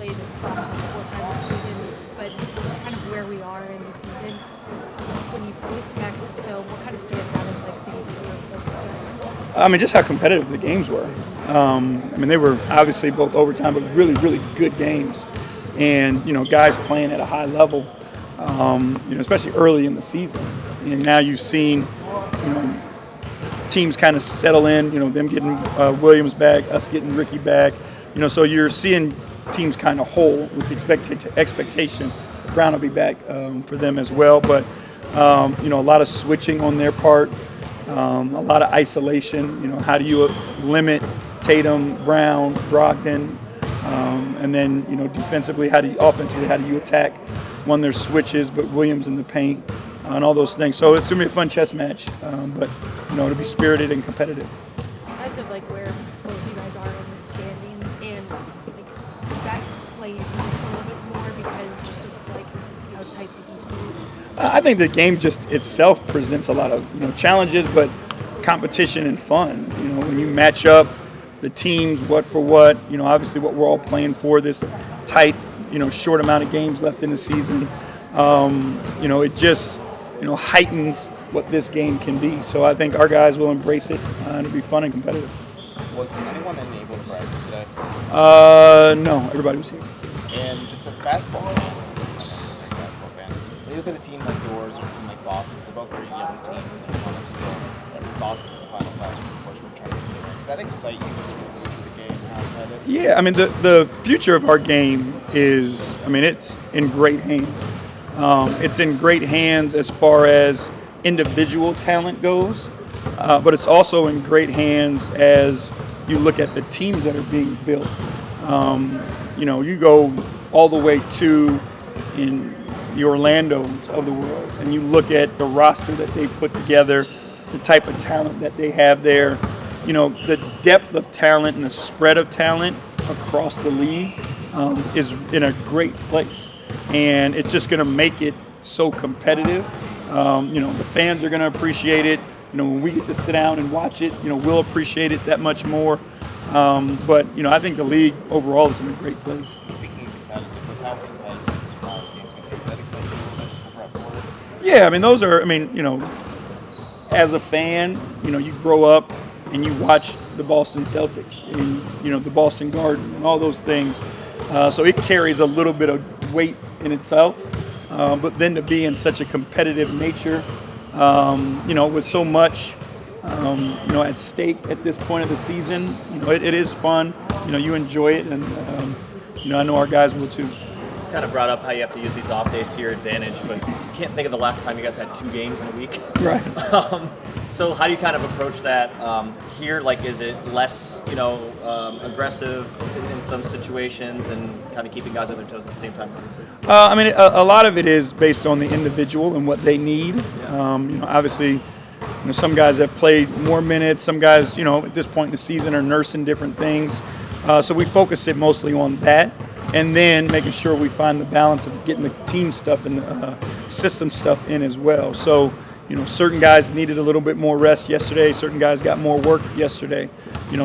played Boston 4 times this season, but kind of where we are in the season, when you look back at the film, what kind of stands out as like things that you were focused on? I mean, just how competitive the games were. I mean, they were obviously both overtime, but really, really good games. And, guys playing at a high level, especially early in the season. And now you've seen, teams kind of settle in, them getting Williams back, us getting Ricky back. So you're seeing teams kind of whole with the expectation Brown will be back for them as well. But, a lot of switching on their part, a lot of isolation. How do you limit Tatum, Brown, Brogdon? And then, defensively, offensively, how do you attack when there's switches, but Williams in the paint and all those things. So it's going to be a fun chess match, but, to be spirited and competitive. Because of, where both you guys are in the standings, and, does that play into this a little bit more because just of, how tight the East is? I think the game just itself presents a lot of, challenges, but competition and fun. When you match up the teams, what for what, obviously what we're all playing for, this tight, short amount of games left in the season. It just, heightens what this game can be. So I think our guys will embrace it and it'll be fun and competitive. Was anyone able to practice today? No, everybody was here. And just as a basketball fan, when you look at a team like yours or a team like Boston's, they're both very young teams and they're kind of still, Boston was in the finals last year, of course, we're trying to get there. Does that excite you just for the future of the game and how it's headed? Yeah, I mean, the future of our game is, it's in great hands. It's in great hands as far as individual talent goes, but it's also in great hands as you look at the teams that are being built. You go all the way to in the Orlandos of the world, and you look at the roster that they put together, the type of talent that they have there, the depth of talent and the spread of talent across the league is in a great place. And it's just going to make it so competitive. The fans are going to appreciate it. When we get to sit down and watch it, we'll appreciate it that much more. But I think the league overall is in a great place. Speaking of competitive, with how competitive tomorrow's game's going to be, is that exciting? Just the prep for it? Yeah, those are, as a fan, you grow up and you watch the Boston Celtics and, the Boston Garden and all those things. So it carries a little bit of weight in itself. But then to be in such a competitive nature, with so much, at stake at this point of the season, it is fun. You enjoy it, and I know our guys will too. Kind of brought up how you have to use these off days to your advantage, but you can't think of the last time you guys had 2 games in a week. Right. So how do you kind of approach that here? Is it less, aggressive in some situations and kind of keeping guys on their toes at the same time? Obviously. A lot of it is based on the individual and what they need. Yeah. Obviously, some guys have played more minutes. Some guys, at this point in the season are nursing different things. So we focus it mostly on that. And then making sure we find the balance of getting the team stuff and the system stuff in as well. So, certain guys needed a little bit more rest yesterday. Certain guys got more work yesterday.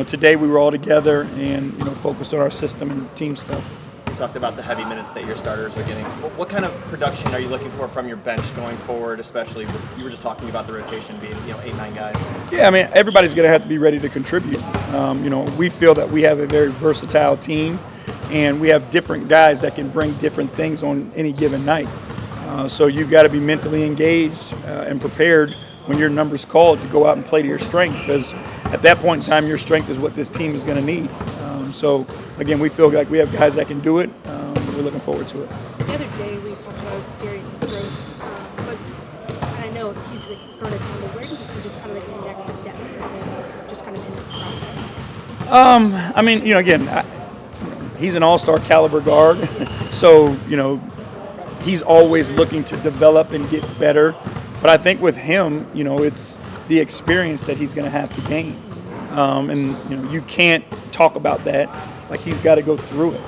Today we were all together and, focused on our system and team stuff. You talked about the heavy minutes that your starters are getting. What kind of production are you looking for from your bench going forward, especially you were just talking about the rotation being, 8, 9 guys? Yeah, everybody's going to have to be ready to contribute. We feel that we have a very versatile team. And we have different guys that can bring different things on any given night. So you've got to be mentally engaged and prepared when your number's called to go out and play to your strength, because at that point in time, your strength is what this team is going to need. So, again, we feel like we have guys that can do it. We're looking forward to it. The other day we talked about Darius's growth, but I know he's grown a ton, but where do you see just kind of the next step for him, just kind of in this process? Again, he's an all-star caliber guard, so, he's always looking to develop and get better. But I think with him, it's the experience that he's going to have to gain. You can't talk about that. He's got to go through it.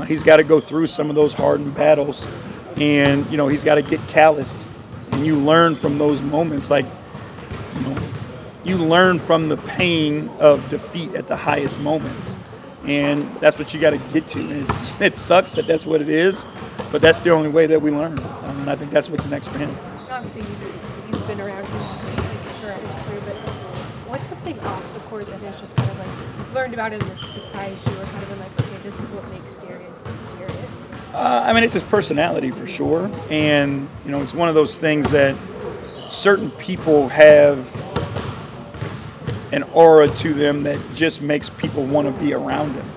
He's got to go through some of those hardened battles, and, he's got to get calloused. And you learn from those moments, you learn from the pain of defeat at the highest moments. And that's what you got to get to. And it sucks that that's what it is, but that's the only way that we learn. And I think that's what's next for him. Obviously, you've been around him like, throughout his career, but what's something off the court that has just kind of like you've learned about it and it surprised you, or kind of been like, okay, this is what makes Darius Darius? I mean, it's his personality for sure. And, it's one of those things that certain people have an aura to them that just makes people want to be around him.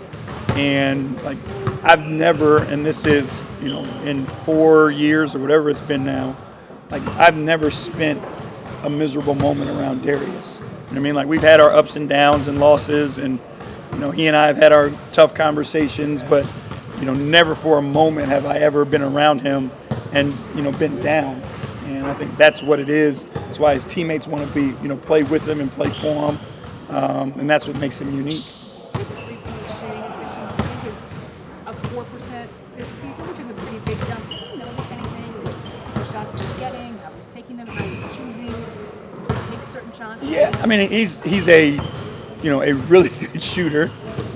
And like I've never, and this is, in 4 years or whatever it's been now, like I've never spent a miserable moment around Darius. You know what I mean? Like we've had our ups and downs and losses, and he and I have had our tough conversations, but never for a moment have I ever been around him and been down. And I think that's what it is. That's why his teammates want to be, play with him and play for him. And that's what makes him unique. His three-point shooting efficiency is up 4% this season, which is a pretty big jump. Have you noticed anything with the shots he's getting, how he's taking them, how he's choosing to take certain shots? Yeah, I mean, he's a, a really good shooter.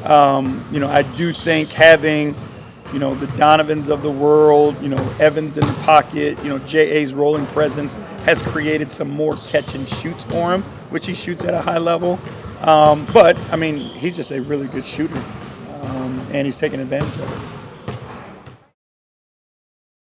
I do think having the Donovans of the world, Evans in the pocket, J.A.'s rolling presence has created some more catch and shoots for him, which he shoots at a high level. But, I mean, he's just a really good shooter, and he's taking advantage of it.